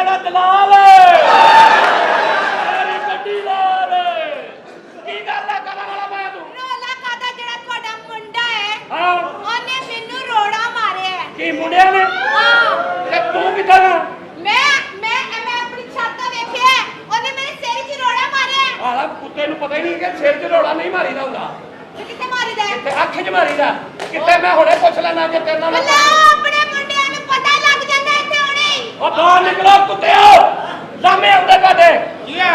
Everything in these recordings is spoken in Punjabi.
ਮੁੰਡਿਆਂ ਦਾ ਦਲਾਲ ਮੇਰੀ ਗੱਡੀ ਲਾਲ ਕੀ ਗੱਲ ਹੈ ਕਰਨ ਵਾਲਾ ਮੈਂ ਤੂੰ ਰੋਲਾ ਕਾਦਾ ਜਿਹੜਾ ਤੁਹਾਡਾ ਮੁੰਡਾ ਹੈ ਹਾਂ ਉਹਨੇ ਮੈਨੂੰ ਰੋੜਾ ਮਾਰਿਆ ਹੈ ਕੀ ਮੁੰਡਿਆਂ ਨੇ ਹਾਂ ਤੇ ਤੂੰ ਕਿੱਧਰ ਮੈਂ ਆਪਣੀ ਛੱਤ ਤੋਂ ਵੇਖਿਆ ਉਹਨੇ ਮੇਰੇ ਸਿਰ 'ਚ ਰੋੜਾ ਮਾਰਿਆ ਆਲਾ ਕੁੱਤੇ ਨੂੰ ਪਤਾ ਹੀ ਨਹੀਂ ਕਿ ਸਿਰ 'ਚ ਰੋੜਾ ਨਹੀਂ ਮਾਰੀਦਾ ਹੁੰਦਾ ਤੇ ਕਿੱਥੇ ਮਾਰੀਦਾ ਹੈ ਤੇ ਅੱਖ 'ਚ ਮਾਰੀਦਾ ਕਿੱਥੇ ਮੈਂ ਹੁਣੇ ਪੁੱਛ ਲੈਣਾ ਜੇ ਤੇਰੇ ਨਾਲ ਅੱਲਾ ਆਪਣੇ ਮੁੰਡਿਆਂ ਨੂੰ ਪਤਾ ਲੱਗ ਜਾਂਦਾ ਇੱਥੇ ਹੁਣੇ ਹੀ ਉਹ ਬਾਹਰ ਨਿਕਲੋ ਕੁੱਤਿਓ ਲਾਮੇ ਆਉਂਦੇ ਕਾਦੇ ਕੀ ਆ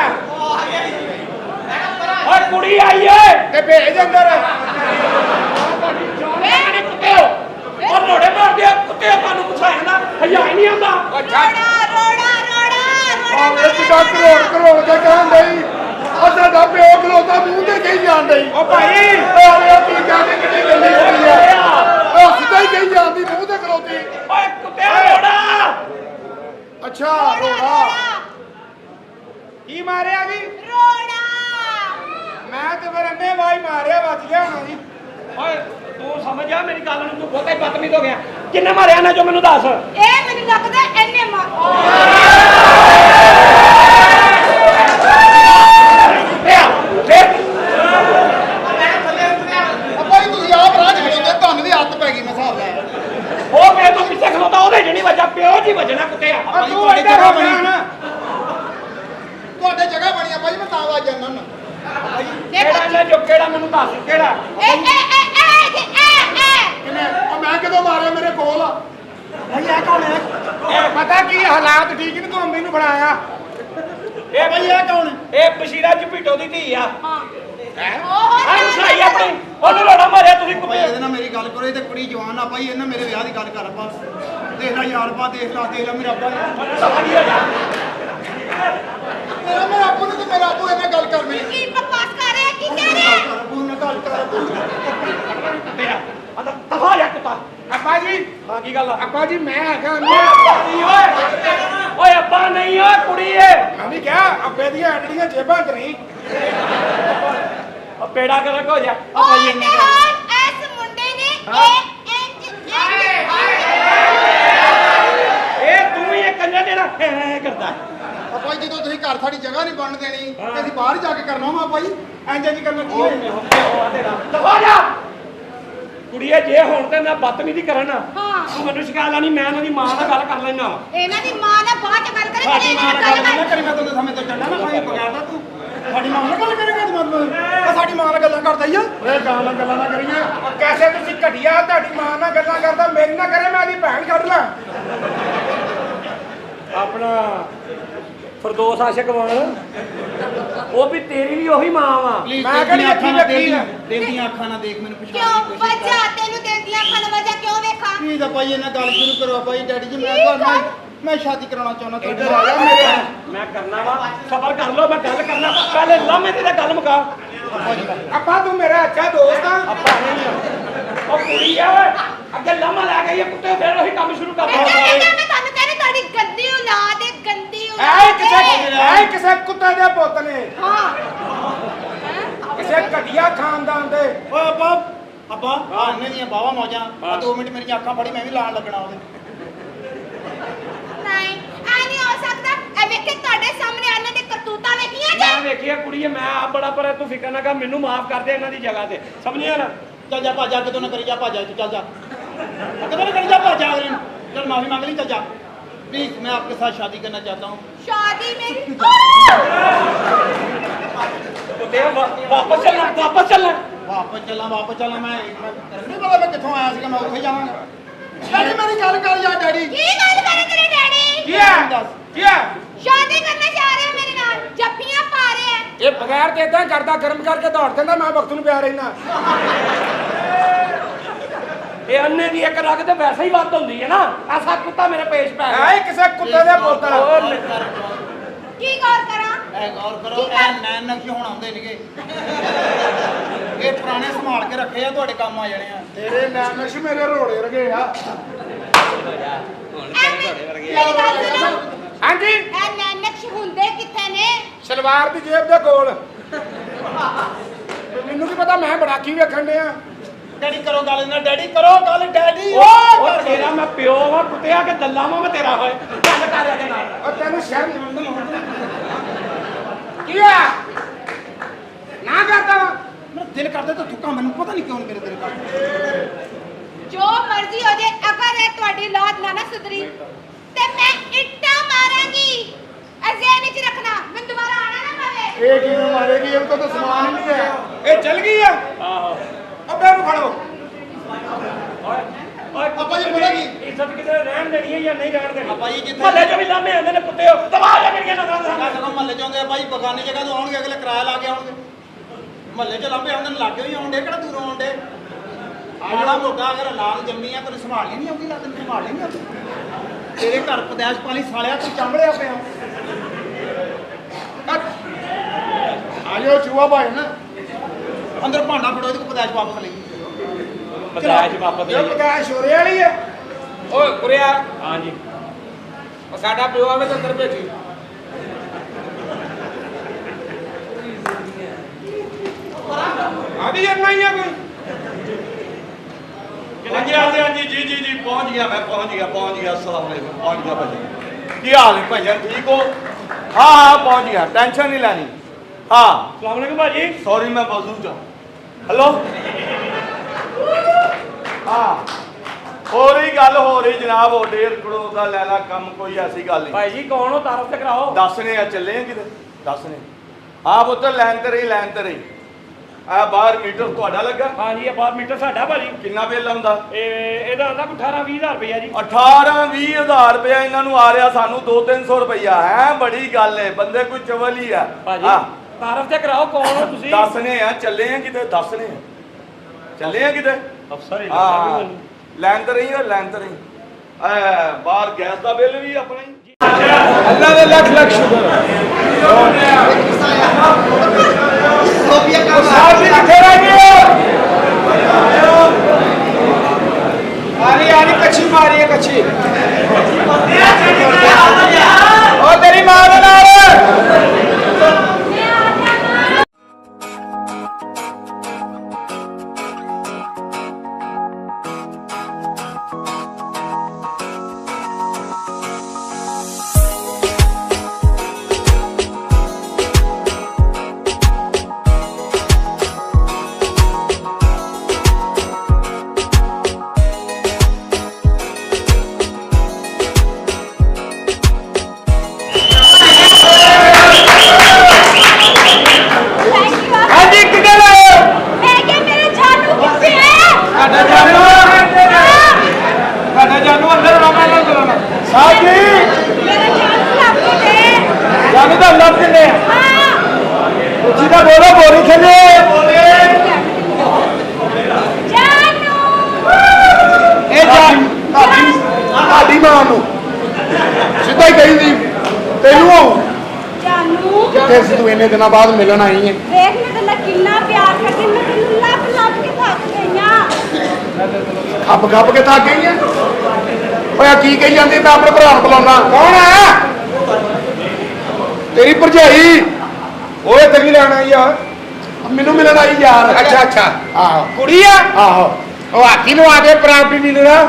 ਓਏ ਕੁੜੀ ਆਈ ਏ ਤੇ ਭੇਜ ਅੰਦਰ ਮੇਰੇ ਕੁੱਤਿਓ ਉਹ ਲੋੜੇ ਮਾਰਦੇ ਆ ਕੁੱਤੇ ਤੁਹਾਨੂੰ ਪੁੱਛਾਇਆ ਨਾ ਹਯਾ ਹੀ ਨਹੀਂ ਆਉਂਦਾ ਰੋੜਾ ਆਵੇ ਕਿਦਾ ਕਰੋੜ ਕੇ ਕਹਿਣ ਡਈ ਅਸਾਂ ਦਾ ਪਿਓ ਖਲੋਤਾ ਮੂੰਹ ਤੇ ਕਹੀ ਜਾਣ ਡਈ ਓ ਭਾਈ ਆਵੇ ਕੀ ਕਹਿੰਦੇ ਕਿੰਨੀ ਗੱਲੀ ਹੋਈ ਆ ਉਹ ਸਿੱਧਾ ਹੀ ਕਹੀ ਜਾਂਦੀ ਮੂੰਹ ਤੇ ਖਲੋਤੀ ਓਏ ਕੁੱਤਿਆ ਲੋੜਾ ਅੱਛਾ ਰੋੜਾ ਕੀ ਮਾਰਿਆ ਜੀ ਰੋੜਾ ਮੈਂ ਤੇ ਫਿਰ ਅੰਨੇ ਵਾਈ ਮਾਰਿਆ ਵੱਜ ਗਿਆ ਹੋਣਾ ਜੀ ਓਏ ਤੂੰ ਸਮਝ ਆ ਮੇਰੀ ਗੱਲ ਨੂੰ ਤੂੰ ਬਹੁਤਾ ਹੀ ਬਦਤਮੀਜ਼ ਹੋ ਗਿਆ ਕਿੰਨੇ ਮਾਰਿਆ ਨਾ ਜੋ ਮੈਨੂੰ ਦੱਸ ਇਹ ਮੈਨੂੰ ਲੱਗਦਾ ਐਨੇ ਅੱਬਾ ਜੀ ਤੁਸੀਂ ਆਪ ਰਾਜ ਖਲੋਤੇ ਤੁਹਾਨੂੰ ਵੀ ਹੱਥ ਪੈ ਗਈ ਮੈਂ ਹਿਸਾਬ ਲਾਇਆ ਉਹ ਮੇਰੇ ਤੋਂ ਪਿੱਛੇ ਖਲੋਤਾ ਉਹਦੇ ਜਣੀ ਵੱਜਾ ਪਿਓ ਜੀ ਵੱਜਣਾ ਕੁੱਤਿਆ ਤੂੰ ਜਗ੍ਹਾ ਬਣੀ ਨਾ ਤੁਹਾਡੇ ਜਗ੍ਹਾ ਬਣੀ ਆ ਭਾਈ ਮੈਂ ਤਾਂ ਆਵਾਜ਼ ਜਾਂਦਾ ਨਾ ਕਿਹੜਾ ਲੈ ਜੋ ਕਿਹੜਾ ਮੈਨੂੰ ਦੱਸ ਕਿਹੜਾ ਕਿਨੇ ਉਹ ਮੈਂ ਕਿਦੋਂ ਮਾਰਿਆ ਮੇਰੇ ਕੋਲ ਆ ਭਾਈ ਇਹ ਕੌਣ ਹੈ ਇਹ ਪਤਾ ਕੀ ਹਾਲਾਤ ਠੀਕ ਨਹੀਂ ਤੂੰ ਅੰਮੀ ਨੂੰ ਬਣਾਇਆ ਇਹ ਭਾਈ ਇਹ ਕੌਣ ਇਹ ਬਸ਼ੀਰਾ ਜਪੀਟੋ ਦੀ ਧੀ ਆ ਹਾਂ ਆ ਉਸਾਈ ਆਪਣੀ ਉਹਨੂੰ ਲੋੜਾ ਮਾਰਿਆ ਤੁਸੀਂ ਭਾਈ ਕੁੱਤੇ ਇਹਦੇ ਨਾਲ ਮੇਰੀ ਗੱਲ ਕਰੋ ਇਹ ਤੇ ਕੁੜੀ ਜਵਾਨ ਆ ਭਾਈ ਇਹਨਾਂ ਮੇਰੇ ਵਿਆਹ ਦੀ ਗੱਲ ਕਰ ਆਪਾਂ ਦੇਖ ਲੈ ਯਾਰ ਪਾ ਦੇਖ ਲੈ ਮੇਰਾ ਅੱਬਾ ਨੇ ਮੇਰਾ ਅੱਬੂ ਨੇ ਤੇ ਮੇਰਾ ਅੱਬੂ ਇਹਨਾਂ ਗੱਲ ਕਰਨੀ ਕੀ ਬਕਵਾਸ ਕਰ ਰਿਹਾ ਕੀ ਕਹਿ ਰਿਹਾ ਅੱਬੂ ਨਾਲ ਗੱਲ ਕਰ ਤੇਰਾ ਆਦਾ ਤਫਾ ਜਾ ਕੁੱਤਾ ਅੱਬਾ ਜੀ ਹਾਂ ਕੀ ਗੱਲ ਆ ਅੱਬਾ ਜੀ ਮੈਂ ਹੈਗਾ ਅੰਮੀ ਨਹੀਂ ਓਏ ਓਏ ਅੱਬਾ ਨਹੀਂ ਓਏ ਕੁੜੀ ਏ ਮੈਂ ਵੀ ਕਿਹਾ ਅੱਬੇ ਦੀਆਂ ਐਡੜੀਆਂ ਜੇਬਾਂ 'ਚ ਨਹੀਂ ਉਹ ਪੇੜਾ ਕਰ ਹੋ ਜਾ ਉਹ ਨਿਹਾਲ ਇਸ ਮੁੰਡੇ ਨੇ ਇਹ ਤੂੰ ਹੀ ਇਹ ਕੰਜਾ ਜਿਹੜਾ ਕਰਦਾ ਅੱਬਾ ਜੀ ਜਦੋਂ ਤੁਸੀਂ ਘਰ ਸਾਡੀ ਜਗ੍ਹਾ ਨਹੀਂ ਬਣਨ ਦੇਣੀ ਤੇ ਅਸੀਂ ਬਾਹਰ ਜਾ ਕੇ ਕਰਨਾ ਵਾ ਭਾਈ ਇੰਜ ਜੀ ਕਰਨਾ ਕੀ ਹੈ ਤਫਾ ਜਾ ਕੁੜੀਏ ਜੇ ਹੁਣ ਤੇ ਮੈਂ ਬਦਤਮੀਜ਼ੀ ਕਰਨ ਹਾਂ ਤੂੰ ਮੈਨੂੰ ਸ਼ਿਕਾਇਤ ਨਹੀਂ ਮੈਂ ਉਹਨਾਂ ਦੀ ਮਾਂ ਨਾਲ ਗੱਲ ਕਰ ਲੈਣਾ ਇਹਨਾਂ ਦੀ ਮਾਂ ਨਾਲ ਬਾਅਦ ਚ ਗੱਲ ਕਰੇ ਸਾਡੀ ਮਾਂ ਨਾਲ ਗੱਲ ਨਾ ਕਰੀ ਮੈਂ ਤੁਹਾਨੂੰ ਸਮੇਂ ਤੋਂ ਚੰਡਾ ਨਾ ਭਾਈ ਬਗਾੜਦਾ ਤੂੰ ਸਾਡੀ ਮਾਂ ਨਾਲ ਗੱਲ ਕਰੇਗਾ ਤੂੰ ਮਤਲਬ ਸਾਡੀ ਮਾਂ ਨਾਲ ਗੱਲਾਂ ਕਰਦਾ ਹੀ ਆ ਓਏ ਗਾਲਾਂ ਨਾਲ ਗੱਲਾਂ ਨਾ ਕਰੀਏ ਕੈਸੇ ਤੁਸੀਂ ਘਟਿਆ ਤੁਹਾਡੀ ਮਾਂ ਨਾਲ ਗੱਲਾਂ ਕਰਦਾ ਮੇਰੀ ਨਾਲ ਕਰੇ ਮੈਂ ਆਦੀ ਭੈਣ ਛੱਡ ਲਾਂ ਆਪਣਾ ਫਰਦੋਸ ਆਸ਼ਿਕ ਵਾਂ ਉਹ ਵੀ ਤੇਰੀ ਵੀ ਉਹੀ ਮਾਂ ਵਾ ਮੈਂ ਕਿਹੜੀ ਅੱਖੀ ਵੇਖੀ ਆ ਦਿਲ ਦੀਆਂ ਅੱਖਾਂ ਨਾਲ ਦੇਖ ਮੈਨੂੰ ਪਛਾਣ ਕਿਉਂ ਦੀ ਕੋਸ਼ਿਸ਼ ਵਜਾ ਕਰ ਤੈਨੂੰ ਦਿਲ ਦੀਆਂ ਅੱਖਾਂ ਨਾਲ ਵਜਾ ਕਿਉਂ ਵੇਖਾਂ ਪਲੀਜ਼ ਆ ਭਾਈ ਇਹਨਾਂ ਗੱਲ ਸ਼ੁਰੂ ਕਰੋ ਭਾਈ ਡੈਡੀ ਜੀ ਮੈਂ ਕੀ ਤੁਹਾਨੂੰ ਗੱਲ? ਮੈਂ ਸ਼ਾਦੀ ਕਰਾਉਣਾ ਚਾਹੁੰਦਾ ਇੱਧਰ ਆ ਜਾ ਮੇਰੇ ਮੈਂ ਕਰਨਾ ਵਾ ਸਬਰ ਕਰ ਲੋ ਮੈਂ ਗੱਲ ਕਰਨਾ ਪਹਿਲੇ ਲਾਮੇ ਦੀ ਤਾਂ ਗੱਲ ਮੁਕਾ ਅੱਬਾ ਤੂੰ ਮੇਰਾ ਅੱਛਾ ਦੋਸਤ ਆ ਆਪਾਂ ਨਹੀਂ ਆ ਉਹ ਕੁੜੀ ਆ ਓਏ ਅੱਗੇ ਲਾਮਾ ਲੈ ਗਈ ਆ ਕੁੱਤੇ ਫੇਰ ਉਹੀ ਕੰਮ ਸ਼ੁਰੂ ਕਰ ਮੈਂ ਦਿੱਤਾ ਤੁਹਾਨੂੰ ਕਹਿੰਦੀ ਤੁਹਾਡੀ ਗੰਦੀ ਔਲਾਦ ਹੈ ਗੰਦੀ ਐ ਔਲਾਦ ਕਿਸੇ ਕੁੱਤੇ ਦੇ ਪੁੱਤ ਨੇ ਹਾਂ ਕਿਸੇ ਘਟਿਆ ਖਾਨਦਾਨ ਦੇ ਓਏ ਅੱਬਾ ਅੱਬਾ ਆਨੇ ਦੀਆਂ ਬਾਵਾ ਮੌਜਾਂ ਆ 2 ਮਿੰਟ ਮੇਰੀਆਂ ਅੱਖਾਂ ਫੜੀ ਮੈਂ ਵੀ ਲਾਣ ਲੱਗਣਾ ਉਹਦੇ ਨਹੀਂ ਐ ਨਹੀਂ ਹੋ ਸਕਦਾ ਐ ਵੇਖੇ ਤੁਹਾਡੇ ਸਾਹਮਣੇ ਆਨੇ ਦੇ ਕਰਤੂਤਾਂ ਵੇਖੀਆਂ ਮੈਂ ਜੇ ਵੇਖਿਆ ਕੁੜੀਏ ਮੈਂ ਆਪ ਬੜਾ ਪਰ ਤੂੰ ਫਿਕਰ ਨਾ ਕਰ ਮੈਨੂੰ ਮਾਫ ਕਰ ਦੇ ਇਹਨਾਂ ਦੀ ਜਗ੍ਹਾ ਤੇ ਸਮਝਿਆ ਨਾ ਚੱਲ ਜਾ ਭਾਜਾ ਕਿਤੋਂ ਨਾ ਕਰੀ ਜਾ ਭਾਜਾ ਤੂੰ ਚੱਲ ਜਾ ਕਿਤੋਂ ਨਾ ਕਰੀ ਜਾ ਭਾਜਾ ਅਗਲੇ ਨੂੰ चल माफी मांग ली चल जा प्लीज मैं आपके साथ शादी करना चाहता हूँ शादी मेरी वापस चलना वापस चलना मैं नहीं पता मैं कितों आया मैं उठे जावांगा डैडी मेरी गल कर यार डैडी की गल करे तेरे डैडी क्या शादी करने जा रहे हैं मेरे नाल जफ्फियां पा रहे हैं ये बगैर ते इदां करदा गर्म करके दौड़ देंदा मैं वक्त नूं प्या रहना ये अन्ने दी एक रग ते वैसे ही बात होंदी है ना ऐसा कुत्ता मेरे पेश पे है किसे कुत्ते दे पुੱਤ की गौर करा ए गौर करो ए नैन नक्शे हुण आउंदे नहींगे ये पुराने संभाल के रखे आ तुहाडे काम आ जाने आ तेरे नैन नक्श मेरे रोड़े रगे आ हाँ जी ए नैनक्श हुंदे किथे ने सलवार दी जेब दे कोल मैनू की पता मैं बड़ाकी वेखण डे आ डैडी करो गल ना डैडी करो गल डैडी ओ तेरा मैं प्यो वा कुत्तिया के दल्ला मैं तेरा होए चल ਗੱਲ ਕਰ ਇਹਦੇ ਨਾਲ ਉਹ ਤੈਨੂੰ ਸ਼ਰਮ ਕੀ ਆ ਨਾ ਕਰਦਾ ਵਾ ਮੇਰਾ ਦਿਲ ਕਰਦਾ ਤਾਂ ਥੁੱਕਾਂ ਮੈਨੂੰ ਪਤਾ ਨਹੀਂ ਕਿਉਂ ਨੀ ਮੇਰੇ ਦਿਲ ਕਰਦਾ ਜੋ ਮਰਜ਼ੀ ਹੋ ਜੇ ਅਗਰ ਇਹ ਤੁਹਾਡੀ ਔਲਾਦ ਨਾ ਸੁਧਰੀ ਤੇ ਮੈਂ ਇੱਟਾਂ ਮਾਰਾਂਗੀ ਅਜ਼ੇਨ ਚ ਰੱਖਣਾ ਮੈਂ ਦੁਬਾਰਾ ਆਣਾ ਨਾ ਪਵੇ ਇਹ ਕਿਵੇਂ ਮਾਰੇਗੀ ਇਹ ਕੋਲ ਤਾਂ ਸਮਾਨ ਹੀ ਨਹੀਂ ਹੈ ਇਹ ਚੱਲ ਗਈ ਆ ਆਹੋ ਅੱਬੇ ਨੂੰ ਫੜੋ ਓਏ ਆਪਾਂ ਜੀ ਬੋਲਾਂਗੇ। ਇੱਜ਼ਤ ਕਿਤੇ ਰਹਿਣ ਦੇਣੀ ਹੈ ਜਾਂ ਨਹੀਂ ਰਹਿਣ ਦੇਣੀ ਆਪਾਂ ਜੀ ਜਿੱਥੇ- ਮਹੱਲੇ 'ਚ ਵੀ ਲਾਮੇ ਆਉਂਦੇ ਨੇ ਕੁੱਤੇ ਤਬਾਹ ਲੱਗਣੀਆਂ ਨਾ ਜਦੋਂ ਮਹੱਲੇ ਚ ਆਉਂਦੇ ਆ ਭਾਈ ਬਗਾਨੀ ਜਗ੍ਹਾ ਤੋਂ ਆਉਣਗੇ ਅਗਲੇ ਕਿਰਾਇਆ ਲਾ ਕੇ ਆਉਣਗੇ ਮਹੱਲੇ ਚ ਲਾਂਭੇ ਆਉਂਦੇ ਨੇ ਲਾਗੇ ਵੀ ਆਉਂਦੇ ਕਿਹੜਾ ਦੂਰੋਂ ਆਉਂਦੇ ਆਣਾ ਮੋਟਾ ਅਗਰ ਲਾਲ ਜੰਮੀ ਆ ਤੈਨੂੰ ਸੰਭਾਲੀ ਨਹੀਂ ਆਉਂਦੀ ਤੈਨੂੰ ਸੰਭਾਲੀ ਨਹੀਂ ਆਉਂਦੀ ਤੇਰੇ ਘਰ ਪਦੈਸ਼ ਪਾਲੀ ਸਾਲਿਆ ਤੂੰ ਚੰਬੜਿਆ ਪਿਆ ਆਜੋ ਚੂਹਾ ਭਾਈ ਨਾ ਅੰਦਰ ਭਾਂਡਾ ਫੜੋ ਇਹਦੇ ਕੋ ਪਦੈਸ਼ ਵਾਪਸ ਲਈ ਬਦਾਜ ਵਾਪਸ ਇਹ ਪਕਾ ਸ਼ੋਰੇ ਵਾਲੀ ਆ ਓਏ ਕੁਰਿਆ ਹਾਂਜੀ ਉਹ ਸਾਡਾ ਪਿਓ ਆਵੇ ਤਾਂ ਅੰਦਰ ਭੇਜੀ ਆਦੀ ਇੰਨਾ ਹੀ ਆ ਕੋਈ ਹਾਂਜੀ ਹਾਂਜੀ ਜੀ ਪਹੁੰਚ ਗਿਆ ਮੈਂ ਪਹੁੰਚ ਗਿਆ अस्सलाम वालेकुम पहुंच गया भाई ਕੀ ਹਾਲ ਹੈ ਭਾਈਆ ਠੀਕ ਹੋ ਹਾਂ ਪਹੁੰਚ ਗਿਆ ਟੈਨਸ਼ਨ ਨਹੀਂ ਲੈਣੀ ਹਾਂ ਸਲਾਮ ਅਲੈਕੁਮ ਭਾਜੀ ਸੌਰੀ ਮੈਂ ਮੌਜੂਦ ਹਾਂ ਹੈਲੋ ਹਾਂ ਹੋ ਰਹੀ ਜਨਾਬ ਉਹ 1.5 ਕਰੋੜ ਦਾ ਲੈ ਲਾ ਕੰਮ ਕੋਈ ਐਸੀ ਗੱਲ ਨਹੀਂ ਭਾਈ ਜੀ ਕੌਣ ਹੋ ਤਾਰਫ ਤੇ ਕਰਾਓ ਦੱਸਨੇ ਆ ਚੱਲੇ ਆ ਕਿਤੇ ਦੱਸਨੇ ਹਾਂ ਪੁੱਤਰ ਲੈਣ ਤੇ ਰਹੀ ਆ ਬਾਹਰ ਮੀਟਰ ਤੁਹਾਡਾ ਲੱਗਾ ਹਾਂਜੀ ਇਹ ਬਾਹਰ ਮੀਟਰ ਸਾਡਾ ਭਾਜੀ ਕਿੰਨਾ ਬਿੱਲ ਆਉਂਦਾ ਇਹਦਾ ਆਉਂਦਾ 18-20 ਹਜ਼ਾਰ ਰੁਪਇਆ ਜੀ 18-20 ਹਜ਼ਾਰ ਰੁਪਇਆ ਇਹਨਾਂ ਨੂੰ ਆ ਰਿਹਾ ਸਾਨੂੰ 200-300 ਰੁਪਇਆ ਹੈ ਬੜੀ ਗੱਲ ਹੈ ਬੰਦੇ ਕੋਈ ਚਵਲ ਹੀ ਆ ਭਾਜੀ ਤਾਰਫ ਤੇ ਕਰਾਓ ਕੌਣ ਹੋ ਤੁਸੀਂ ਦੱਸਨੇ ਆ ਚੱਲੇ ਆ ਕਿਤੇ ਦੱਸਨੇ ਆ ਚੱਲੇ ਆ ਕਿਤੇ ਅਫਸਰ ਹੀ ਹਾਂ ਲੈਣ ਤੇ ਰਹੀ ਬਾਹਰ ਗੈਸ ਦਾ ਬਿੱਲ ਵੀ ਆਪਣਾ ਹੀ ਅੱਲਾ ਦੇ ਲੱਖ ਲੱਖ ਸ਼ੁਕਰ ਸਾਹਿਬ ਜੀ ਕਿੱਥੇ ਰਹਿ ਗਏ ਆਰੀ ਕੱਚੀ ਮਾਰੀ ਹੈ ਕੱਚੀ ਉਹ ਤੇਰੀ ਮਾਂ ਦੇ ਨਾਲ ਸਾਡੀ ਮਾਂ ਨੂੰ ਸਿੱਧਾ ਹੀ ਕਹੀ ਦੀ ਤੈਨੂੰ ਜਾਨੂ ਕਿੱਥੇ ਸੀ ਤੂੰ ਇੰਨੇ ਦਿਨਾਂ ਬਾਅਦ ਮਿਲਣ ਆਈ ਹੈ ਦੇਖ ਮੈਂ ਤੈਨੂੰ ਕਿੰਨਾ ਪਿਆਰ ਕਰਦੀ ਮੈਂ ਤੈਨੂੰ ਲੱਭ ਕੇ ਥੱਕ ਗਈਆਂ ਖੱਪ ਕੇ ਥੱਕ ਗਈ ਹੈ ਓਏ ਆਹ ਕੀ ਕਹੀ ਜਾਂਦੀ ਮੈਂ ਆਪਣੇ ਭਰਾ ਨੂੰ ਬੁਲਾਉਣਾ ਕੌਣ ਆ ਤੇਰੀ ਭਰਜਾਈ ਓਏ ਤੇਰੀ ਲੈਣ ਆਈ ਆ ਮੈਨੂੰ ਮਿਲਣ ਆਈ ਯਾਰ ਅੱਛਾ ਆਹੋ ਕੁੜੀ ਆ ਆਹੋ ਉਹ ਹਾਕੀ ਨੂੰ ਆ ਕੇ ਪ੍ਰਾਪਰਟੀ ਨਹੀਂ ਲੈਣਾ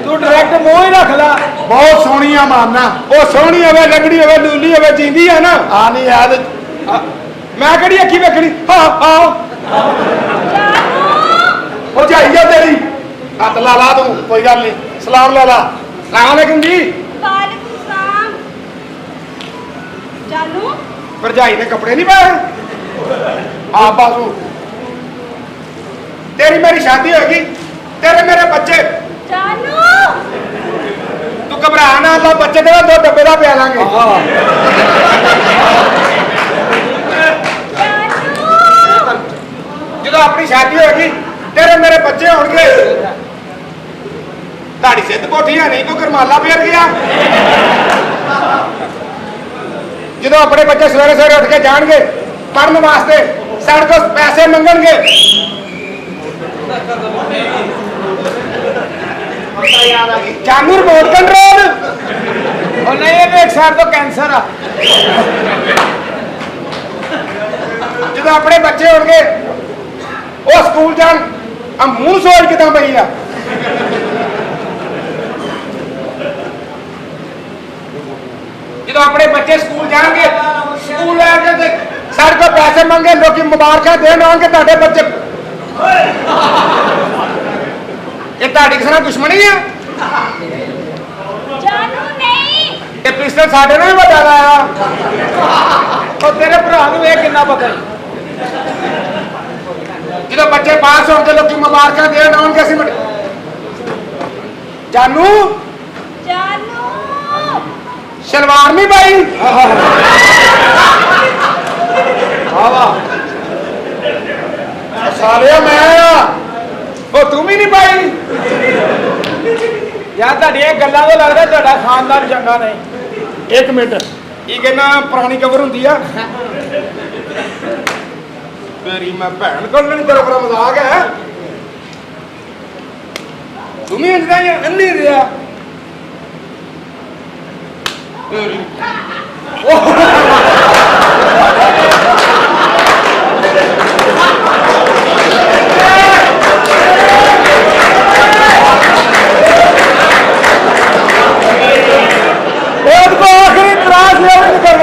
ਤੂੰ ਡਾਇਰੈਕਟ ਮੂੰਹ ਹੀ ਰੱਖ ਲਾ ਬਹੁਤ ਸੋਹਣੀ ਆ ਮਾਨਾ ਉਹ ਸੋਹਣੀ ਹੋਵੇ ਲੰਗੜੀ ਹੋਵੇ ਲੂਲੀ ਹੋਵੇ ਜਿੰਦੀ ਆ ਨਾ ਆ ਨਹੀਂ ਯਾਦ ਮੈਂ ਕਿਹੜੀ ਅੱਖੀ ਵੇਖਣੀ ਹਾਂ ਭਰਜਾਈ ਆ ਤੇਰੀ ਹੱਥ ਲਾ ਲਾ ਤੂੰ ਕੋਈ ਗੱਲ ਨਹੀਂ ਸਲਾਮ ਲਾ ਲਾ ਸਲਾਮ ਅਲੈਕੁਮ ਜੀ ਵਾਲੇਕੁਮ ਸਲਾਮ ਜਾਨੂ ਭਰਜਾਈ ਨੇ ਕੱਪੜੇ ਨਹੀਂ ਪਾਏ ਆ ਬਾਜ਼ੂ ਤੇਰੀ ਮੇਰੀ ਸ਼ਾਦੀ ਹੋਏਗੀ ਤੇਰੇ ਮੇਰੇ ਬੱਚੇ ਜਾਨੂ ਤੂੰ ਘਬਰਾ ਨਾ ਅੱਲਾ ਬੱਚੇ ਦੇ 2 ਡੱਬੇ ਦਾ ਪਿਆ ਲਾਂਗੇ ਜਦੋਂ ਆਪਣੀ ਸ਼ਾਦੀ ਹੋਏਗੀ ਤੇਰੇ ਮੇਰੇ ਬੱਚੇ ਹੋਣਗੇ ਤੁਹਾਡੀ ਸਿੱਧ ਕੋਠੀਆਂ ਨਹੀਂ ਤੂੰ ਕਰਮਾਲਾ ਫੇਰ ਗਿਆ ਜਦੋਂ ਆਪਣੇ ਬੱਚੇ ਸਵੇਰੇ ਸਵੇਰੇ ਉੱਠ ਕੇ ਜਾਣਗੇ ਪੜਨ ਵਾਸਤੇ ਸਾਡੇ ਕੋਲ ਪੈਸੇ ਮੰਗਣਗੇ ਜਾਨੂ ਰਿਮੋਟ ਕੰਟਰੋਲ ਉਹ ਨਹੀਂ ਇਹ ਇੱਕ ਸਾਈਡ ਤੋਂ ਕੈਂਸਰ ਆ ਜਦੋਂ ਆਪਣੇ ਬੱਚੇ ਹੋਣਗੇ ਉਹ ਸਕੂਲ ਜਾਣ ਆ ਮੂੰਹ ਸੋਚ ਕਿਦਾਂ ਪਈ ਆ ਜਦੋਂ ਆਪਣੇ ਬੱਚੇ ਸਕੂਲ ਜਾਣਗੇ ਸਕੂਲ ਲੈ ਕੇ ਤੇ ਸਾਡੇ ਕੋਲ ਪੈਸੇ ਮੰਗੇ ਲੋਕੀ ਮੁਬਾਰਕਾਂ ਦੇਣ ਆਉਣਗੇ ਤੁਹਾਡੇ ਬੱਚੇ ਇਹ ਤੁਹਾਡੀ ਕਿਸੇ ਨਾਲ ਦੁਸ਼ਮਣੀ ਆ ਜਾਨੂ ਨਹੀਂ ਇਹ ਪਿਸਟਲ ਸਾਡੇ ਨਾਲ ਵੀ ਵੱਡਾ ਲਾਇਆ ਉਹ ਤੇਰੇ ਭਰਾ ਨੂੰ ਇਹ ਕਿੰਨਾ ਪਤਾ ਹੈ ਜਦੋਂ ਬੱਚੇ ਪਾਸ ਹੋਣਗੇ ਲੋਕੀ ਮੁਬਾਰਕਾਂ ਦੇਣ ਆਉਣਗੇ ਅਸੀਂ ਜਾਨੂ ਜਾਨੂ ਸਲਵਾਰ ਨਹੀਂ ਪਾਈ ਆਵਾ ਸਾਲਿਆ ਮੈਂ ਆ ਉਹ ਤੂੰ ਵੀ ਨਹੀਂ ਪਾਈ ਯਾਰ ਤੁਹਾਡੀਆਂ ਗੱਲਾਂ ਤੋਂ ਲੱਗਦਾ ਤੁਹਾਡਾ ਖਾਨਦਾਨ ਚੰਗਾ ਨਹੀਂ 1 ਮਿੰਟ ਇਹ ਕਹਿੰਦਾ ਪੁਰਾਣੀ ਕਬਰ ਹੁੰਦੀ ਆ ਮੇਰੀ ਮੈਂ ਭੈਣ ਕੋਲ ਨਹੀਂ ਤੇਰਾ ਬੜਾ ਮਜ਼ਾਕ ਹੈ ਤੂੰ ਵੀ ਇੰਦਾ ਹੀ ਅੰਨੀ ਰਿਹਾ आखिरी त्रास कर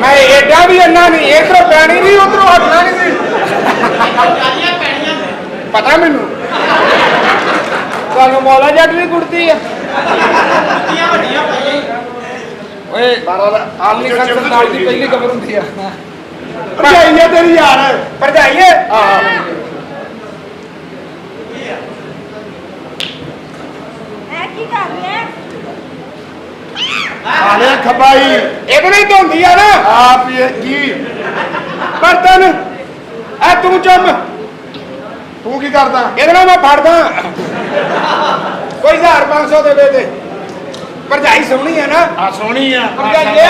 मैं एडा भी अन्ना नहीं इधरों पैनी नहीं उधरों हटना नहीं पता मैनू तुहानू मौला जट भी कुड़ती है आलमी सरदार की पहली खबर होती है भरजाई है तेरी यार भरजाई है ਕੀ ਕਰ ਰਿਹਾ ਆਲੇ ਖਬਾਈ ਇਹਦੇ ਨਹੀਂ ਧੋਂਦੀ ਆ ਨਾ ਆਪ ਇਹ ਕੀ ਬਰਤਨ ਐ ਤੂੰ ਚੁੰਮ ਤੂੰ ਕੀ ਕਰਦਾ ਇਹਦੇ ਨਾਲ ਮੈਂ ਫੜਦਾ ਕੋਈ 1500 ਦੇਵੇ ਤੇ ਭਰਜਾਈ ਸੋਹਣੀ ਹੈ ਨਾ ਆ ਸੋਹਣੀ ਆ ਭਰਜਾਈਏ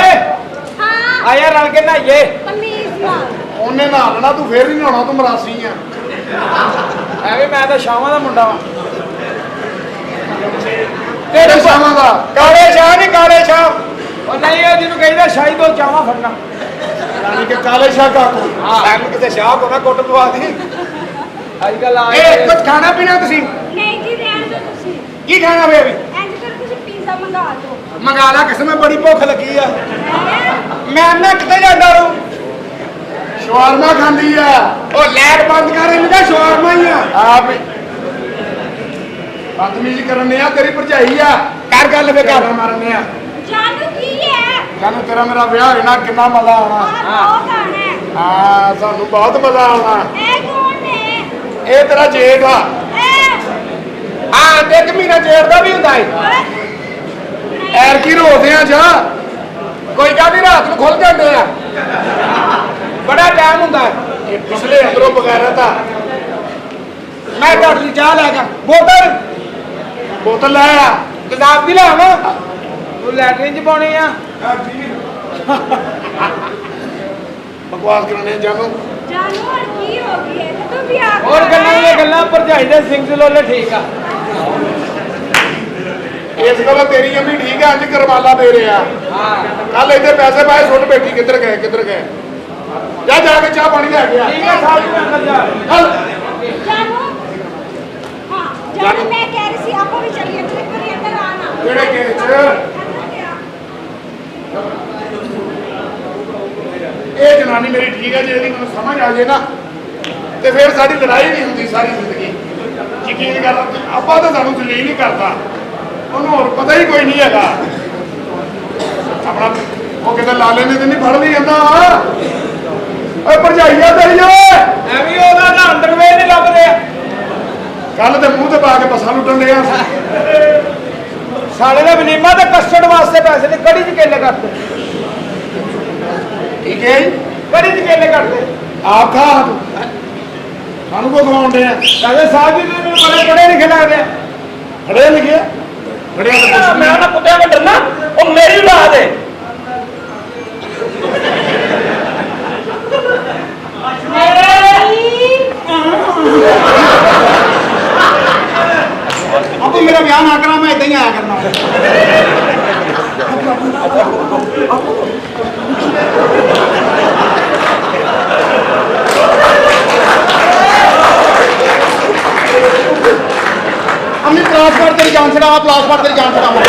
ਹਾਂ ਆਇਆ ਰਲ ਕੇ ਨਹਾਈਏ ਤਮੀਜ਼ ਨਾਲ ਉਹਨੇ ਨਹਾ ਲੈਣਾ ਤੂੰ ਫੇਰ ਨਹੀਂ ਨਹਾਉਣਾ ਤੂੰ ਮਰਾਸੀ ਆ ਐਵੇਂ ਮੈਂ ਤਾਂ ਸ਼ਾਮਾਂ ਦਾ ਮੁੰਡਾ ਵਾਂ ਤੇਰੇ ਸ਼ਾਮਾਂ ਦਾ ਕਾਲੇ ਸ਼ਾਹ ਨਹੀਂ ਕਾਲੇ ਸ਼ਾਹ ਉਹ ਨਹੀਂ ਉਹ ਜਿਹਨੂੰ ਕਹਿੰਦਾ ਸ਼ਾਹੀ ਤੋਂ ਚਾਵਾ ਫੜਨਾ ਯਾਨੀ ਕਿ ਕਾਲੇ ਸ਼ਾਹ ਕਾਕੂ ਐਨੂੰ ਕਿਤੇ ਸ਼ਾਹ ਕੋ ਨਾ ਕੁੱਟ ਪਵਾ ਦੀ ਅੱਜ ਕੱਲ ਆ ਇਹ ਕੁਝ ਖਾਣਾ ਪੀਣਾ ਤੁਸੀਂ ਨਹੀਂ ਜੀ ਰਹਿਣ ਦਿਓ ਤੁਸੀਂ ਕੀ ਖਾਣਾ ਵੇ ਅਭੀ ਇੰਜ ਕਰੋ ਤੁਸੀਂ ਪੀਜ਼ਾ ਮੰਗਾ ਦਿਓ ਮੰਗਾ ਲਾ ਕਿਸੇ ਨੂੰ ਬੜੀ ਭੁੱਖ ਲੱਗੀ ਆ ਹੈਂ? ਮੈਂ ਨਾ ਕਿਤੇ ਜਾਂਦਾ ਰੂ ਸ਼ਵਾਰਮਾ ਖਾਂਦੀ ਆ ਉਹ ਲੈਟ ਬੰਦ ਕਰ ਇਹਨੂੰ ਕਹ ਸ਼ਵਾਰਮਾ ਹੀ ਆ ਆਪ ਬਦਤਮੀਜ਼ੀ ਕਰਨੇ ਆ ਤੇਰੀ ਭਰਜਾਈ ਆ ਕਰ ਗੱਲ ਵੇ ਕਰ ਮਾਰਨੇ ਆ ਜਾਨੂ ਕੀ ਹੈ ਸਾਨੂੰ ਤੇਰਾ ਮੇਰਾ ਵਿਆਹ ਹੋਣਾ ਕਿੰਨਾ ਮਜ਼ਾ ਆਉਣਾ ਉਹ ਕੌਣ ਹੈ ਹਾਂ ਸਾਨੂੰ ਬਹੁਤ ਮਜ਼ਾ ਆਉਣਾ ਇਹ ਕੌਣ ਹੈ ਇਹ ਤੇਰਾ ਜੇਠ ਆ ਹਾਂ ਤੇ ਇੱਕ ਮਹੀਨਾ ਜੇੜ ਦਾ ਵੀ ਹੁੰਦਾ ਹੈ ਐਰ ਕੀ ਰੋਦੇ ਆ ਜਾ ਕੋਈ ਗੱਲ ਨਹੀਂ ਰਾਤ ਨੂੰ ਖੁੱਲ ਜਾਂਦੇ ਆ ਬੜਾ ਟਾਈਮ ਹੁੰਦਾ ਹੈ ਇਹ ਪਿਛਲੇ ਅੰਦਰੋਂ ਬਗੈਰਾ ਤਾਂ ਮੈਂ ਤੁਹਾਡੀ ਚਾਹ ਲੈ ਗਿਆ ਬੋਤਲ ਲੈ ਆ ਕਿਤਾਬ ਵੀ ਲਾਵਾਂ ਤੂੰ ਲੈਟਰਿਨ ਚ ਪਾਉਣੀ ਆ ਬਕਵਾਸ ਕਰਨੇ ਜਾਨੂੰ ਜਾਨੂ ਹੁਣ ਕੀ ਹੋ ਗਈ ਹੈ ਤੂੰ ਵੀ ਆ ਹੋਰ ਗੱਲਾਂ ਦੀਆਂ ਗੱਲਾਂ ਭਰਜਾਈ ਦੇ ਸਿੰਘ ਲੋਲੇ ਠੀਕ ਆ ਇਸ ਗੱਲ ਤੇਰੀ ਅੰਮੀ ਠੀਕ ਆ ਅੱਜ ਕਰਵਾਲਾ ਦੇ ਰਿਹਾ ਹਾਂ ਕੱਲ ਇਹਦੇ ਪੈਸੇ ਪਾਏ ਸੁੱਟ ਬੈਠੀ ਕਿੱਧਰ ਗਏ ਜਾ ਜਾ ਕੇ ਚਾਹ ਪਾਣੀ ਲੈ ਗਿਆ ਠੀਕ ਹੈ ਸਾਹਿਬ ਜੀ ਅੰਦਰ ਜਾ ਚੱਲ ਜਾਨੂ ਹਾਂ ਜਾਨੂ ਮੈਂ ਕਹਿ ਰਹੀ ਸੀ ਆਪਾਂ ਵੀ ਚੱਲੀਏ ਤੇ ਕਰੀ ਅੰਦਰ ਆਣਾ ਕਿਹੜੇ ਕੇਸ ਚ ਇਹ ਜਨਾਨੀ ਮੇਰੀ ਠੀਕ ਹੈ ਜੇ ਇਹਦੀ ਮੈਨੂੰ ਸਮਝ ਆ ਜੇ ਨਾ ਤੇ ਫਿਰ ਸਾਡੀ ਲੜਾਈ ਨਹੀਂ ਹੁੰਦੀ ਸਾਰੀ ਜ਼ਿੰਦਗੀ ਯਕੀਨ ਕਰ ਆਪਾਂ ਤਾਂ ਸਾਨੂੰ ਜਲੀਲ ਨਹੀਂ ਕਰਦਾ ਉਹਨੂੰ ਹੋਰ ਪਤਾ ਹੀ ਕੋਈ ਨਹੀਂ ਹੈਗਾ ਆਪਣਾ ਉਹ ਕਿਤੇ ਲਾਲੇ ਨੇ ਤੇ ਨਹੀਂ ਫੜ ਲਈ ਜਾਂਦਾ ਓਏ ਭਰਜਾਈਆ ਤੇਰੀ ਓਏ ਐਵੇਂ ਉਹਦਾ ਤਾਂ ਅੰਡਰਵੇਅਰ ਨਹੀਂ ਲੱਭ ਰਿਹਾ ਕੱਲ ਤੇ ਮੂੰਹ ਤੇ ਪਾ ਕੇ ਬੱਸਾਂ ਲੁੱਟਣ ਲਿਆ ਸਾਲੇ ਦਾ ਵਨੀਮਾ ਤੇ ਕਸਟਰਡ ਵਾਸਤੇ ਪੈਸੇ ਨੇ ਕੜੀ ਚ ਕੇਲੇ ਕੱਟਦੇ ਠੀਕ ਹੈ ਜੀ ਕੜੀ ਚ ਕੇਲੇ ਕੱਟਦੇ ਆਪ ਖਾ ਤੂੰ ਸਾਨੂੰ ਕੋ ਖਵਾਉਂਦੇ ਆ ਕਹਿੰਦੇ ਸਾਹਿਬ ਜੀ ਮੈਨੂੰ ਬੜੇ ਬੜੇ ਲਿਖੇ ਲੱਗਦੇ ਆ ਫੜਿਆ ਲਿਖਿਆ ਫੜਿਆ ਤਾਂ ਮੈਂ ਨਾ ਕੁੱਤਿਆਂ ਨੂੰ ਡਰਨਾ ਉਹ ਮੇਰੀ ਔਲਾਦ ਹੈ ਆਪੂ ਮੇਰਾ ਵਿਆਹ ਨਾ ਕਰਾਂ ਮੈਂ ਇਦਾਂ ਹੀ ਆਇਆ ਕਰਨਾ ਅੰਮੀ ਕਲਾਸ ਕਰ ਤੇਰੀ ਜਾਨ ਜਾਨ ਛਡਾਵਾਂ ਪਲਾਸ ਫੜ ਤੇਰੀ ਜਾਨ ਛਡਾਵਾਂ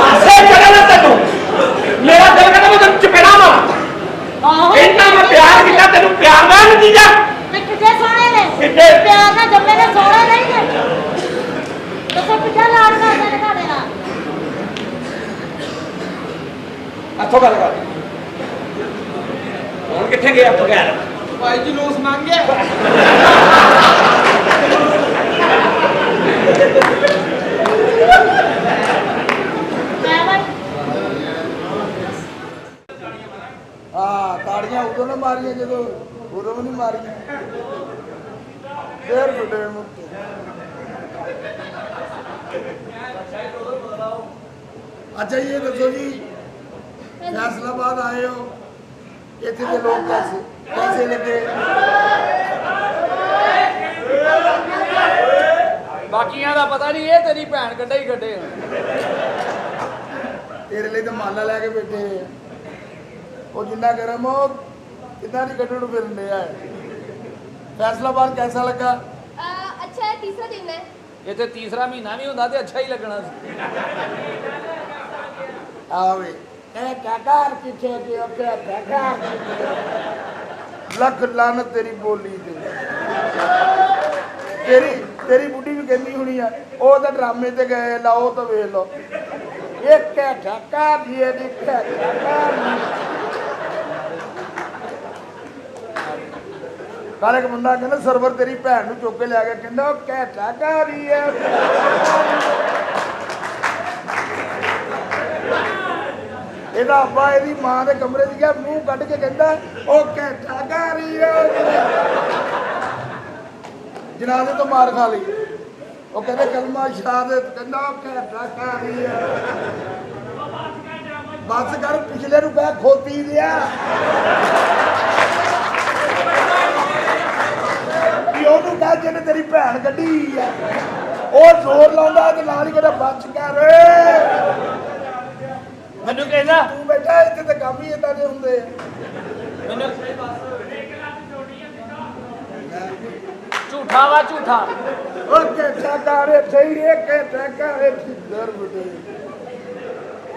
ਆਸੇ ਚੜ੍ਹਨਾ ਤੈਨੂੰ ਮੇਰਾ ਦਿਲ ਕਹਿੰਦਾ ਮੈਂ ਤੈਨੂੰ ਚਪੇੜਾ ਮਾਰਾਂ ਆਹੋ ਇੰਨਾ ਮੈਂ ਪਿਆਰ ਕੀਤਾ ਤੈਨੂੰ ਪਿਆਰ ਦਾ ਨਤੀਜਾ ਪਿੱਠ ਜੇ ਸੋਹਣੇ ਨੇ ਕਿੱਡੇ? ਪਿਆਰ ਨਾਲ ਜੰਮੇ ਨੇ ਸੋਹਣੇ ਨਹੀਂ ਨੇ ਤੁਸੀਂ ਪਿੱਛਾ ਲਾੜ ਕਰਦੇ ਨੇ ਤੁਹਾਡੇ ਨਾਲ ਇੱਥੋਂ ਗੱਲ ਕਰ ਹੁਣ ਕਿੱਥੇ ਗਿਆ ਬਗੈਰ ਭਾਈ ਜਲੂਸ ਲੰਘ ਗਿਆ ਮੈਂ ਬਸ ਹਾਂ ਤਾੜੀਆਂ ਉਦੋਂ ਨਾ ਮਾਰੀਆਂ ਜਦੋਂ ਉਦੋਂ ਵੀ ਨਹੀਂ ਮਾਰੀਆਂ ਫੇਰ ਫੁੱਟੇ ਮੁੱਕੇ ਅੱਛਾ ਇਹ ਦੱਸੋ ਜੀ ਫੈਸਲਾਬਾਦ ਆਏ ਹੋ ਇੱਥੇ ਦੇ ਲੋਕ कैसे लगे ਬਾਕੀਆਂ ਦਾ ਪਤਾ ਨਹੀਂ ਇਹ ਤੇਰੀ ਭੈਣ ਕੱਢੇ ਹੀ ਕੱਢੇ तेरे लिए तो माला लैके बैठे हैं वो जिन्ना गर्म हो कितना नहीं कटू फिर है फैसलाबाद कैसा लगा अच्छा है तीसरा दिन है ਇਹ ਤੇ ਤੀਸਰਾ ਮਹੀਨਾ ਵੀ ਹੁੰਦਾ ਤੇ ਅੱਛਾ ਹੀ ਲੱਗਣਾ ਸੀ आवे ए काकार किथे के ओके काकार लख लानत तेरी बोली ते तेरी बुढ़ी भी कहनी होनी है ओ तो ड्रामे ते गए लाओ तो वेख लो एक क्या ढाका दिए दिखा कल एक बंदा कहना सरवर तेरी भैन नूं चुक के लिया गया कहना ओ क्या ढाका रही है ਇਹਦਾ ਅੱਬਾ ਇਹਦੀ ਮਾਂ ਦੇ ਕਮਰੇ 'ਚ ਗਿਆ ਮੂੰਹ ਕੱਢ ਕੇ ਕਹਿੰਦਾ ਉਹ ਕੈਠਾ ਕਰ ਰਹੀ ਹੈ ਜਨਾਜ਼ੇ ਤੋਂ ਮਾਰ ਖਾ ਲਈ ਉਹ ਕਹਿੰਦੇ ਕਲਮਾ ਸ਼ਹਾਦਤ ਕਹਿੰਦਾ ਉਹ ਕੈਠਾ ਕਰ ਰਹੀ ਹੈ ਬਸ ਕਰ ਪਿਛਲੇ ਨੂੰ ਕਹਿ ਖੋਤੀ ਦਿਆ ਵੀ ਉਹਨੂੰ ਕਹਿ ਜਿਹਨੇ ਤੇਰੀ ਭੈਣ ਕੱਢੀ ਆ ਉਹ ਜ਼ੋਰ ਲਾਉਂਦਾ ਤੇ ਨਾਲ ਹੀ ਕਹਿੰਦਾ ਬਚ ਕਰ ਮੈਨੂੰ ਕਹਿੰਦਾ ਤੂੰ ਬੈਠਾ ਇੱਥੇ ਤਾਂ ਕੰਮ ਹੀ ਇਦਾਂ ਦੇ ਹੁੰਦੇ ਆ ਮੈਨੂੰ ਝੂਠਾ ਵਾ ਝੂਠਾ ਉਹ ਕੈਠਾ ਕਾਰੇ ਸਹੀ ਹੈ ਕੈਠਾ ਕਾਰੇ ਫਿੱਦਰ ਬਟੇ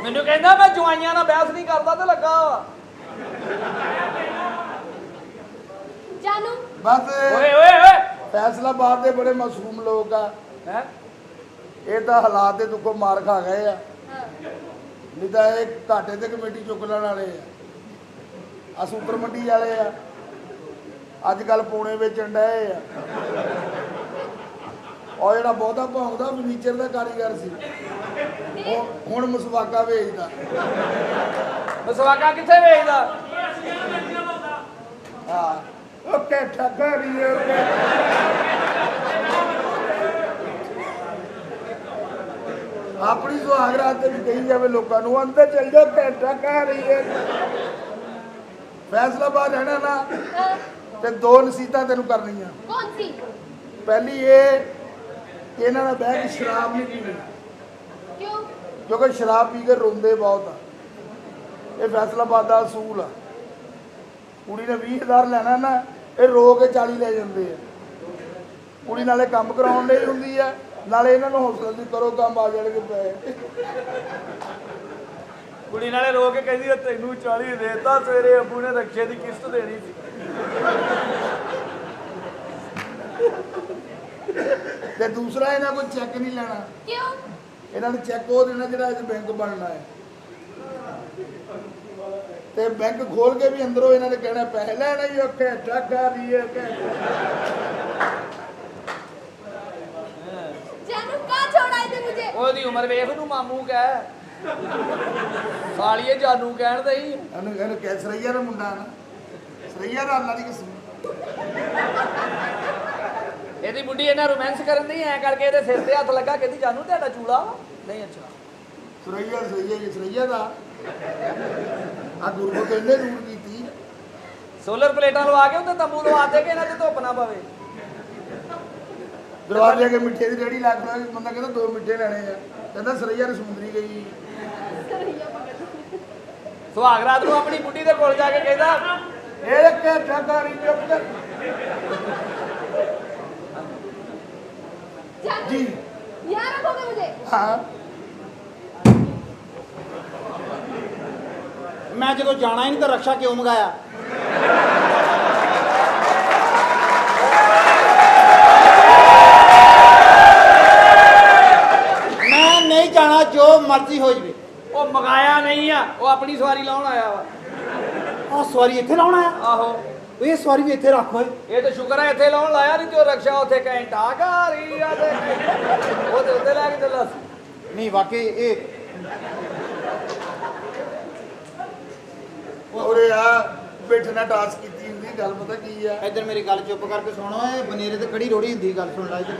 ਮੈਨੂੰ ਕਹਿੰਦਾ ਮੈਂ ਜਵਾਈਆਂ ਨਾਲ ਬਹਿਸ ਨਹੀਂ ਕਰਦਾ ਤੇ ਲੱਗਾ ਵਾ जानू ਬਸ ਓਏ ਓਏ ਓਏ ਫੈਸਲਾਬਾਦ ਦੇ ਬੜੇ ਮਾਸੂਮ ਲੋਕ ਆ ਹੈ ਇਹ ਤਾਂ ਹਾਲਾਤ ਦੇ ਦੁੱਖੋਂ ਮਾਰ ਖਾ ਗਏ ਆ हाँ ਨਹੀਂ ਤਾਂ ਇਹ ਘਾਟੇ ਤੇ ਕਮੇਟੀ ਚੁੱਕ ਲੈਣ ਵਾਲੇ ਆ ਸੂਤਰ ਮੰਡੀ ਵਾਲੇ ਆ ਅੱਜ ਕੱਲ ਪੌਣੇ ਵੇਚਣ ਡਏ ਆ ਉਹ ਜਿਹੜਾ ਬਹੁਤਾ ਭੌਂਕਦਾ ਫਰਨੀਚਰ ਦਾ ਕਾਰੀਗਰ ਸੀ ਹੁਣ ਮਸਵਾਕਾ ਵੇਚਦਾ ਮਸਵਾਕਾ ਕਿੱਥੇ ਵੇਚਦਾ ਹਾਂ ਉਹ ਕੈਠਾ ਕਰੀ ਆਪਣੀ ਸੁਹਾਗ ਰਾਤ ਤੇ ਵੀ ਕਹੀ ਜਾਵੇ ਲੋਕਾਂ ਨੂੰ ਅੰਦਰ ਚੱਲ ਜਾਓ ਕੈਠਾ ਕਰ ਰਹੀ ਹੈ ਫੈਸਲਾਬਾਦ ਰਹਿਣਾ ਨਾ ਤੇ ਦੋ ਨਸੀਹਤਾਂ ਤੈਨੂੰ ਕਰਨੀਆਂ कौन सी ਪਹਿਲੀ ਇਹ ਕਿ ਇਹਨਾਂ ਦਾ ਬਹਿ ਕੇ ਸ਼ਰਾਬ ਨਹੀਂ ਪੀਣੀ क्यों ਕਿਉਂਕਿ ਸ਼ਰਾਬ ਪੀ ਕੇ ਰੋਂਦੇ ਬਹੁਤ ਆ ਇਹ ਫੈਸਲਾਬਾਦ ਦਾ ਅਸੂਲ ਆ ਕੁੜੀ ਨੇ 20,000 ਲੈਣਾ ਨਾ ਇਹ ਰੋ ਕੇ 40 ਲੈ ਜਾਂਦੇ ਆ ਕੁੜੀ ਨਾਲੇ ਕੰਮ ਕਰਾਉਣ ਲਈ ਹੁੰਦੀ ਆ ਨਾਲੇ ਇਹਨਾਂ ਨੂੰ ਹੌਸਲਾ ਦੀ ਕਰੋ ਕੰਮ ਆ ਜਾਣਗੇ ਪਏ ਕੁੜੀ ਨਾਲੇ ਰੋ ਕੇ ਕਹਿੰਦੀ ਆ, ਤੈਨੂੰ 40 ਦੇਤਾ ਸਵੇਰੇ ਅੱਬੂ ਨੇ ਰਕਸ਼ੇ ਦੀ ਕਿਸ਼ਤ ਦੇਣੀ ਸੀ ਤੇ ਦੂਸਰਾ ਇਹਨਾਂ ਕੋਲ ਚੈੱਕ ਨਹੀਂ ਲੈਣਾ क्यों ਇਹਨਾਂ ਨੂੰ ਚੈੱਕ ਉਹ ਦੇਣਾ ਜਿਹੜਾ ਇਹ ਬੈਂਕ ਬਣਨਾ ਹੈ ਤੇ ਬੈਂਕ ਖੋਲ ਕੇ ਵੀ ਅੰਦਰੋਂ ਇਹਨਾਂ ਨੇ ਕਹਿਣਾ ਪੈਸੇ ਲੈਣਾ ਹੀ ਓਕੇ ਟੱਕਾ ਦੀ ਹੈ जानू कहाँ छोड़ आए थे मुझे ਉਹਦੀ ਉਮਰ ਵੇਖ ਉਹਨੂੰ ਮਾਮੂ ਕਹਿ ਸਾਲੀਏ ਜਾਨੂ ਕਹਿਣ ਦੇ ਹੀ ਇਹਨੂੰ ਕਹਿ ਸਰਈਆ ਦਾ ਮੁੰਡਾ ਨਾ ਸਰਈਆ ਦਾ ਅੱਲਾ ਦੀ ਕਿਸਮ ਇਹਦੀ ਬੁੱਢੀ ਇਹਨਾਂ ਰੋਮਾਂਸ ਕਰਨ ਦੀ ਐ ਕਰਕੇ ਇਹਦੇ ਸਿਰ ਤੇ ਹੱਥ ਲੱਗਾ ਕਹਿੰਦੀ ਜਾਨੂ ਤੁਹਾਡਾ ਚੂੜਾ ਵਾ ਨਹੀਂ ਅੱਛਾ ਸਰਈਆ ਦਾ ਆ ਗੁਰੂ ਕਹਿੰਦੇ ਰੂੜ ਕੀਤੀ ਸੋਲਰ ਪਲੇਟਾਂ ਲਵਾ ਕੇ ਉੱਤੇ ਤੰਬੂ ਲਵਾ ਦੇ ਕੇ ਇਹਨਾਂ ਤੇ ਧੁੱਪ ਨਾ ਪਵੇ ਦਰਵਾਜ਼ੇ ਅੱਗੇ ਮਿੱਠੇ ਦੀ ਰੇੜੀ ਲੱਗ ਰਿਹਾ ਬੰਦਾ ਕਹਿੰਦਾ 2 ਮਿੱਠੇ ਲੈਣੇ ਆ ਕਹਿੰਦਾ ਸਰਈਆ ਨੇ ਸਮੁੰਦਰੀ ਗਈ ਸੁਹਾਗ ਰਾਤ ਨੂੰ ਆਪਣੀ ਬੁੱਢੀ ਦੇ ਕੋਲ ਜਾ ਕੇ ਕਹਿੰਦਾ एक ठगारी चुप कर जी यहाँ रखोगे मुझे? हाँ ਮੈਂ ਜਦੋਂ ਜਾਣਾ ਹੀ ਨਹੀਂ ਤਾਂ ਰਕਸ਼ਾ ਕਿਉਂ ਮੰਗਾਇਆ ਮੈਂ ਨਹੀਂ ਜਾਣਾ ਜੋ ਮਰਜ਼ੀ ਹੋ ਜਵੇ ਉਹ ਮਗਾਇਆ ਨਹੀਂ ਆ, ਉਹ ਆਪਣੀ ਸਵਾਰੀ ਲਾਉਣ ਆਇਆ ਵਾ। ਆਹ ਸਵਾਰੀ ਇੱਥੇ ਲਾਉਣਾ ਆ ਆਹੋ, ਇਹ ਸਵਾਰੀ ਵੀ ਇੱਥੇ ਰੱਖ ਓਏ ਇਹ ਤਾਂ ਸ਼ੁਕਰ ਹੈ ਇੱਥੇ ਲਾਉਣ ਲਾਇਆ, ਨਹੀਂ ਤੇ ਉਹ ਰਕਸ਼ਾ ਉੱਥੇ ਘੰਟਾ ਘਾਰੀ ਆ ਤੇ ਉਹ ਤੇ ਉੱਤੇ ਲੈ ਕੇ ਚੱਲਾ ਸੀ। ਨਹੀਂ ਵਾਕਈ ਇਹ ਉਰੇ ਆ ਬੈਠਣਾ ਟਾਸ ਕੀਤੀ ਹੁੰਦੀ ਗੱਲ ਪਤਾ ਕੀ ਆ ਇੱਧਰ ਮੇਰੀ ਗੱਲ ਚੁੱਪ ਕਰਕੇ ਸੁਣੋ ਇਹ ਬਨੇਰੇ ਤੇ ਕੜੀ ਰੋੜੀ ਹੁੰਦੀ ਗੱਲ ਸੁਣ ਲੈ ਇੱਧਰ